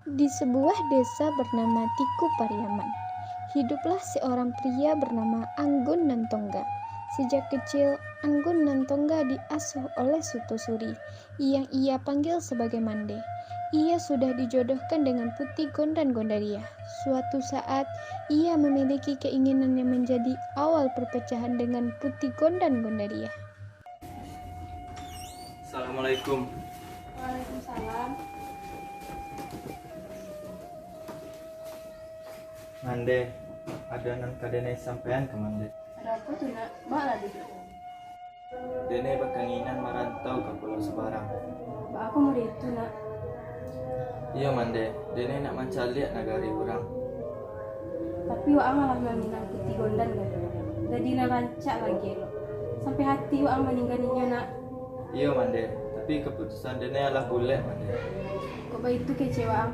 Di sebuah desa bernama Tiku Pariaman, hiduplah seorang pria bernama Anggun Nantongga. Sejak kecil, Anggun Nantongga diasuh oleh Sutosuri, yang ia panggil sebagai Mande. Ia sudah dijodohkan dengan Putih Gondan Gondaria. Suatu saat, ia memiliki keinginan yang menjadi awal perpecahan dengan Putih Gondan Gondaria. Assalamualaikum. Waalaikumsalam. Mande, ada nan kadene sampean ke Mande. Ada apa tuh nak? Mbak lah duduk. Dene berkeinginan merantau ke Pulau Sebarang. Mbak aku mau itu nak. Iya Mande, dene nak mencaliak nagari orang. Tapi wa malah meninggal Putih Gondan kan. Jadi nak rancak lagi. Sampai hati wa meninggalnya nak. Iya Mande, tapi keputusan dene adalah boleh Mande. Kok baik itu kecewa.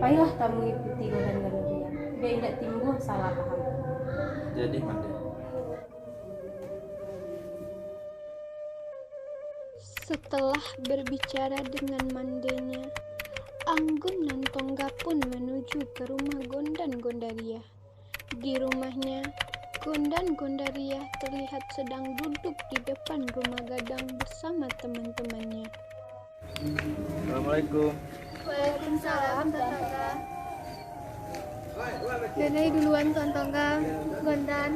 Payah tamu Putih Gondan kan dia. Biar tidak timbul salah paham. Jadi Mande. Setelah berbicara dengan mandenya, Anggun Nantongga pun menuju ke rumah Gondan Gondaria. Di rumahnya, Gondan Gondaria terlihat sedang duduk di depan rumah Gadang bersama teman-temannya. Assalamualaikum. Waalaikumsalam, Tantongga. Denai duluan, Tantongga. Gondan.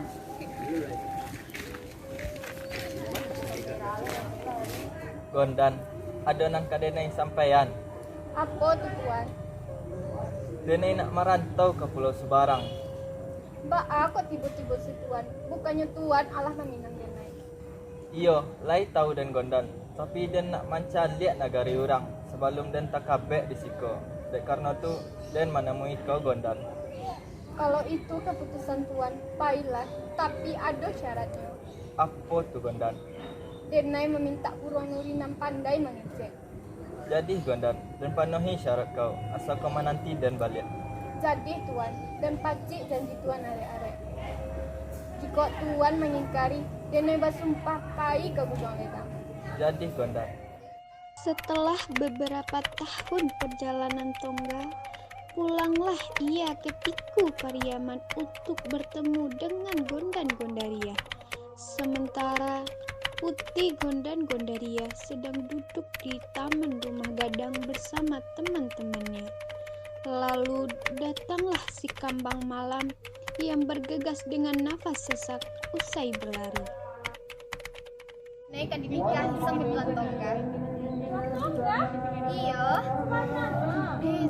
Gondan, ada nan kadene sampean. Apa tuh, Tuan? Dene nak merantau ke Pulau Sebarang. Mbak aku tiba-tiba si Tuan. Bukannya Tuan Allah meminang Denai. Iyo, lai tahu dan Gondan. Tapi den nak mencaliak nagari orang sebelum den tak kabek di siko. Dek karena tu den menemui kau Gondan. Kalau itu keputusan Tuan, baiklah. Tapi ada syaratnya. Apa tu Gondan? Denai meminta Purwang Nuri nan pandai mengecek. Jadi Gondan, dan penuhi syarat kau, asal kau menanti dan balik. Jadi Tuan, dan pacik janji Tuan arek-arek. Jika Tuan mengingkari, Denai bersumpah pai ke Gunung Ledang. Jadi Gondan. Setelah beberapa tahun perjalanan Tongga, pulanglah ia ke Tiku Pariaman untuk bertemu dengan Gondan Gondaria. Sementara Putih Gondan Gondaria sedang duduk di taman rumah Gadang bersama teman-temannya. Lalu datanglah si kambang malam yang bergegas dengan nafas sesak usai berlari. Denai kan dinikahi sama Tuan Tongga. Iya.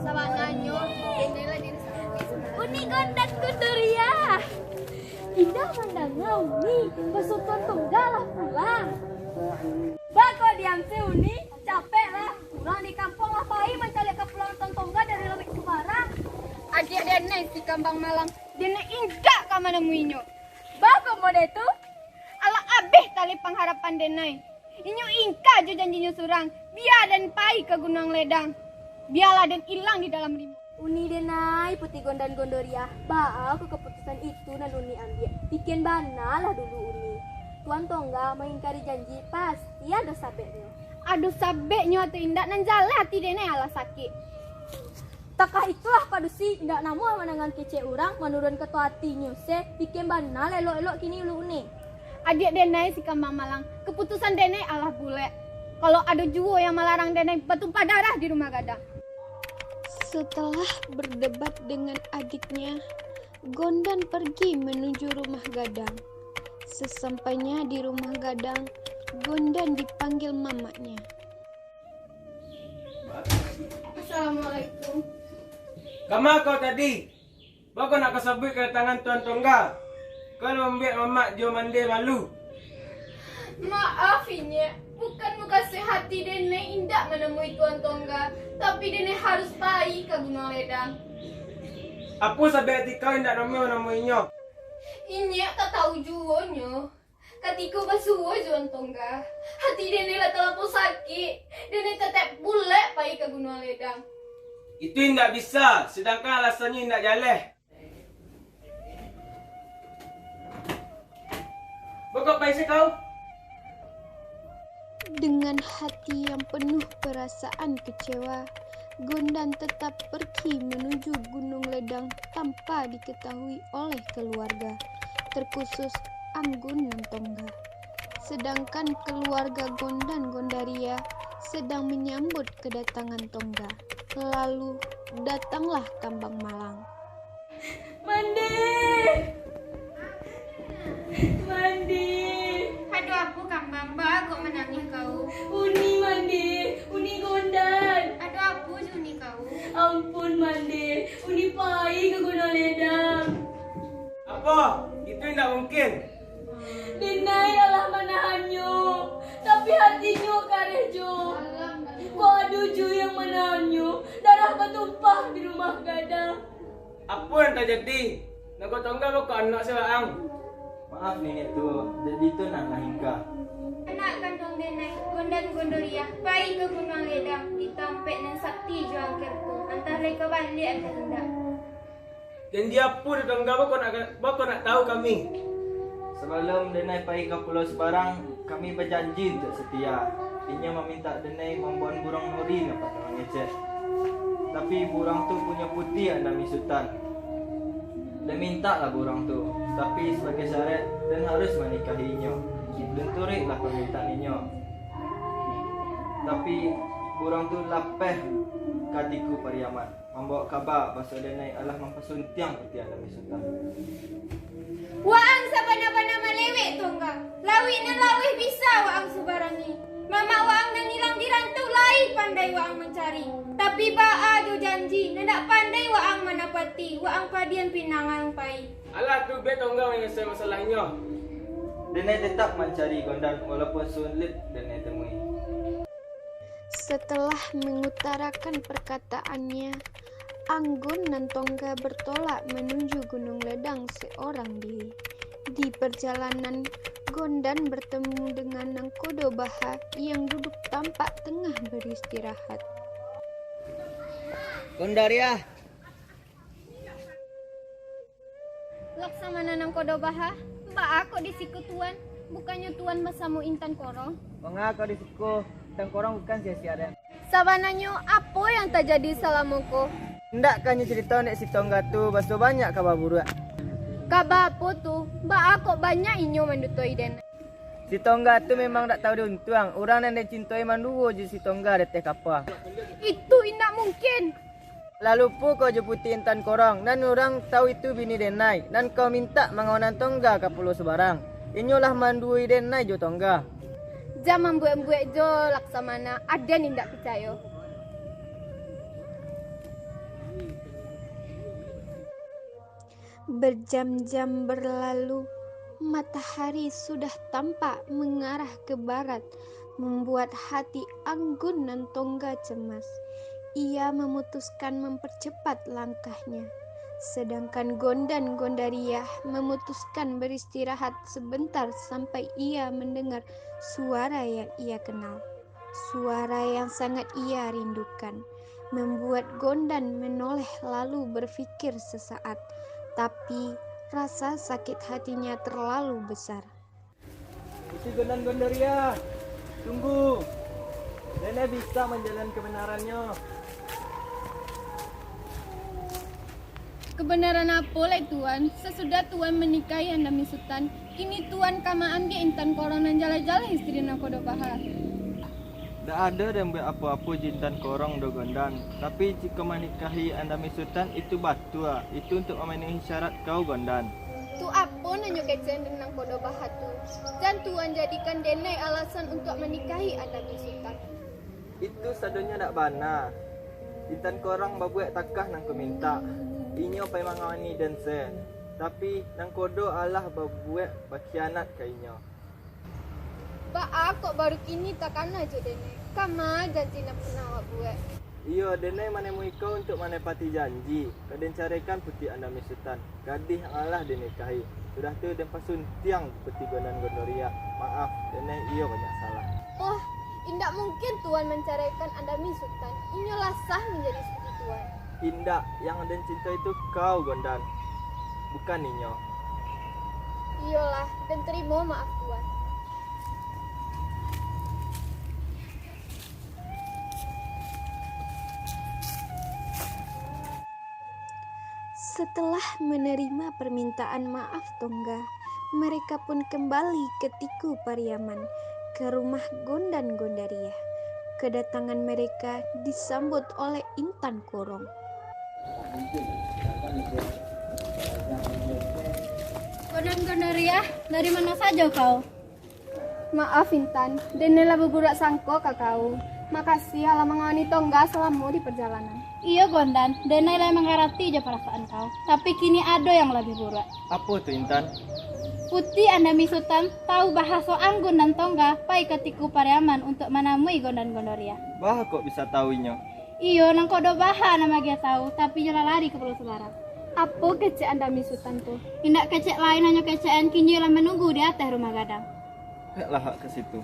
Sama nanyo. Denai lah diri sendiri. Uni Gondan Gondaria. Indah mandangnya Uni. Besok Tuan Tongga lah pulang. Bako diam si Uni. Capek lah. Pulang di kampung lah pai mencari ke Pulau Tongga dari lebih ke Sebarang. Adik Denai si kambang malam. Denai indah ka menemuinya. Bako mau deh tu. Ala abih tali pengharapan Denai. Inyo ingka jo janjinya surang. Biar dan pai ke Gunung Ledang. Biarlah dan hilang di dalam rimba. Uni Denai Putih Gondan Gondoria. Baal ke keputusan itu nan Uni ambil. Bikin bana lah dulu Uni. Tuan Tongga mengingkari janji pasti ada sabeknya. Aduh sabeknya atau indak nan jale hati Denai ala sakit. Takah itulah padusi indak namu menangan kece orang menurun ketua hatinya se bikin bana elok-elok kini ulu Uni. Adik Denai si kambang malang. Keputusan Denai alah bule. Kalau ada juwo yang melarang Denai bertumpah darah di rumah Gadang. Setelah berdebat dengan adiknya, Gondan pergi menuju rumah Gadang. Sesampainya di rumah Gadang, Gondan dipanggil mamanya. Assalamualaikum. Kama kau tadi? Bago nak kasabut kedatangan Tuan Tongga. Kau membuat mamak Jo Mande malu. Maaf Inya, bukan muka sehati Denai indak menemui Tuan Tongga, tapi Denai harus pai ke Gunung Ledang. Apa sabek hati kau tidak menemuinya? Inya tak tahu juonya. Ketika basuh Tuan Tongga, hati Denai lah terlalu sakit. Denai tetap boleh pai ke Gunung Ledang. Itu tidak bisa, sedangkan alasannya tidak jalan. Bokap paisi kau? Dengan hati yang penuh perasaan kecewa, Gondan tetap pergi menuju Gunung Ledang tanpa diketahui oleh keluarga, terkhusus Anggun Nantongga. Sedangkan keluarga Gondan Gondaria sedang menyambut kedatangan Tongga. Lalu datanglah Kambang Malang. Mandi. Aduh aku Kambang, mbak kok menangis kau? Uni Mandi, Uni Gondan. Aduh aku Juni kau. Ampun Mandi, Uni pai ke Gunung Ledang. Apa? Itu tidak mungkin. Dinai alah menahannya, tapi hatinya karejo. Waduh ju yang menahannya, darah bertumpah di rumah gadang. Apa yang terjadi? Naga Tongga kok anak seorang? Maaf nenek tua, jadi itu nak hingga. Anak kandung nenek Gondan Gondoria pai ke Gunung Ledang ditampek dan sakti juang kertu antara mereka balik atau tidak. Janji apa di Tongga bako nak tahu kami? Sebelum Denai pergi ke Pulau Sebarang, kami berjanji untuk setia. Inya meminta Denai membuat burung nuri dapat orang ngecek. Tapi burung tu punya putih Andami Sultan. Dan minta lah burung tu. Tapi sebagai syarat dan harus menikahinya. Dan turiklah permintaan inya. Tapi burung tu lapeh katiku Pariaman. Membawa kabar bahawa Denai adalah mempersuntiang putih Andami Sultan. Waang sabana-bana malewek Tongga. Lawi nan lawih bisa waang subarangi. Mama waang dan hilang di rantau lai pandai waang mencari. Tapi baa jo janji nandak pandai waang menapati. Waang padian pinangang pai. Alah tu be Tongga menyelesaikan masalahnya. Denai tetap mencari Gondan walaupun sulit Denai temui. Setelah mengutarakan perkataannya, Anggun Nantongga bertolak menuju Gunung Ledang seorang diri. Di perjalanan, Gondan bertemu dengan Nangkodo Baha yang duduk tampak tengah beristirahat. Gondaria, Laksamana Nangkodo Baha, mbak aku di siku tuan, bukannya tuan bersama Intan Korong. mengapa di siku dan korang bukan sia-sia dan. Sabananyo, apa yang terjadi selamaku? Ndak kan cerita nek si Tongga tu baso banyak kabar buruk. Kabar apa tu? Mbak aku banyak inyo mendutoi den. Si Tongga tu memang tak tahu diuntuang. Orang yang dia cintai manduo je si Tongga deteh kapal. Itu indak mungkin. Lalu pu kau jeputi Intan Korong dan orang tahu itu bini Denai dan kau minta mengawanan Tongga ke Pulau Sebarang. Inyolah mandui Denai jo Tongga. Zaman buat-buat jo Laksamana, ada indak percaya. Berjam-jam berlalu, matahari sudah tampak mengarah ke barat, membuat hati Anggun Nantongga cemas. Ia memutuskan mempercepat langkahnya, sedangkan Gondan Gondariah memutuskan beristirahat sebentar sampai ia mendengar suara yang ia kenal. Suara yang sangat ia rindukan, membuat Gondan menoleh lalu berpikir sesaat. Tapi rasa sakit hatinya terlalu besar. Isi Gondan Gondaria, tunggu. Nenek bisa menjalankan kebenarannya. Kebenaran apa lek tuan? Sesudah tuan menikahi Andami Sultan, kini tuan kama ambil Intan Korong dan jala-jala istri Nangkodo Baha. Tak ada dan buat apa-apa jintan korong do Gondan. Tapi jika menikahi Andami Sultan itu batu lah. Itu untuk memenuhi syarat kau Gondan. Tu apa nanya kecen dengan Nangkodo Baha tu? Dan tuan jadikan Denai alasan untuk menikahi Andami Sultan. Itu sadonya tak bana. Jintan korong babuat takah nang ku minta. Inyo pai mangawani dan se. Tapi Nangkodo Allah babuat berkhianat ke inyo. Ba kok baru kini takkan aja Denai. Kama janji nak pernah awak buat. Iyo, Denai menemui kau untuk menepati janji. Kau den carikan putih Andami Sultan. Gadis yang Allah dinikahi. Sudah tu den pasuntiang putih Gondan Gondoria. Maaf, Denai iyo banyak salah. Oh, indak mungkin tuan menceraikan Andami Sultan. Inyolah sah menjadi istri tuan. Indah, yang den cinta itu kau Gondan. Bukan inyo. Iyalah, dan terima maaf tuan. Setelah menerima permintaan maaf Tongga, mereka pun kembali ke Tiku Pariaman, ke rumah Gondan Gondaria. Kedatangan mereka disambut oleh Intan Kurung. Gondan Gondaria, dari mana saja kau? Maaf Intan, Denela beburak sangko kakau. Makasih ala mengawani Tongga selama di perjalanan. Iya Gondan, Denai lah mengerti aja perasaan kau. Tapi kini ada yang lebih buruk. Apa tuh Intan? Putih Andami Sultan tahu bahasa Anggun dan Tongga pai ke Tiku Pariaman untuk menemui Gondan Gondoria. Bah kok bisa tahunya? Iyo, nang kodo baha nama dia tahu, tapi jala lari ke Pulau Sebarat. Apa kecek Andami Sultan tuh? Tindak kecek lain hanya kecekan kini lah menunggu di atas rumah gadang. Lah ke situ.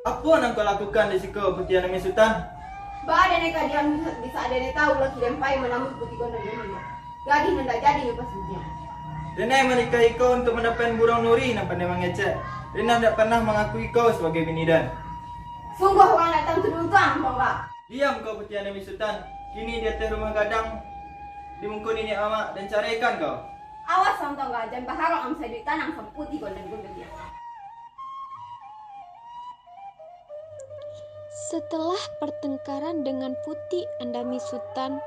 Apa yang kau lakukan di siku Putih Andami Sultan? Ba ada neka dia bisa ada ne tahu lagi lempai menamu putih gondan gondaria. Jadi hendak jadi ne pas dia. Denai menikahi kau untuk mendapat burung nuri nampak dia mengecek. Denai tidak pernah mengakui kau sebagai bini dan. Sungguh orang datang teruntuang Tongga. Diam kau Putih Andami Sultan. Kini di atas rumah gadang dimungkuni ni amak dan carikan kau. Awas sang Tongga, jangan berharap am saya ditanam sama putih gondan gondaria. Setelah pertengkaran dengan Putih Andami Sultan,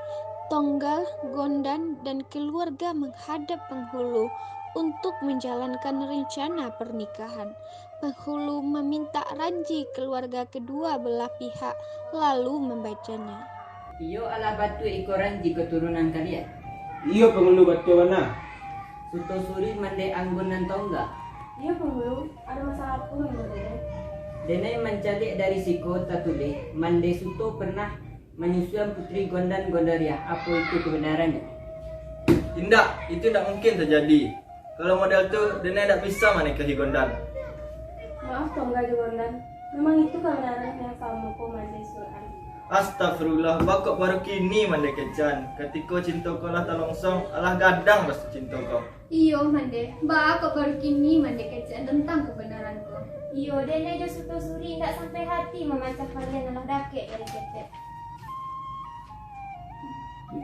Tongga, Gondan, dan keluarga menghadap Penghulu untuk menjalankan rencana pernikahan. Penghulu meminta ranji keluarga kedua belah pihak, lalu membacanya. Iyo ala batu ekoran di keturunan kalian. Iyo penghulu batu mana? Suto suri mande Anggun dan Tongga. Iya penghulu, ada masalah apa yang berbeda? Denai mencalik dari Siko Tatule, Mande Suto pernah menyusuan putri Gondan Gondaria. Apa itu kebenarannya? Tidak, itu tidak mungkin terjadi. Kalau model tu, Denai tidak bisa menikahi Gondan. Maaf Tongga Gondan, memang itu kebenaran yang kamu kau mandi Sultan. Astagfirullah, bakok baru kini mandai kecan. Ketika cinta kau lah talongsong, alah gadang restu cinta kau. Iyo mande, ba kau baru kini mandi kecen tentang kebenaranku. Iyo, Dene jo suto suri ndak sampai hati memacah kalian anak dake dari kecek.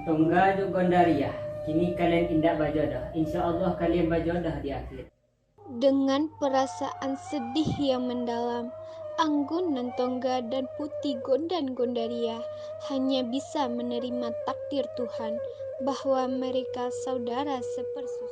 Tongga jo Gondaria, kini kalian indah bajodoh. Insya Allah kalian bajodoh di akhir. Dengan perasaan sedih yang mendalam, Anggun dan Tongga dan Putih Gondan Gondaria hanya bisa menerima takdir Tuhan bahwa mereka saudara sepersusuan.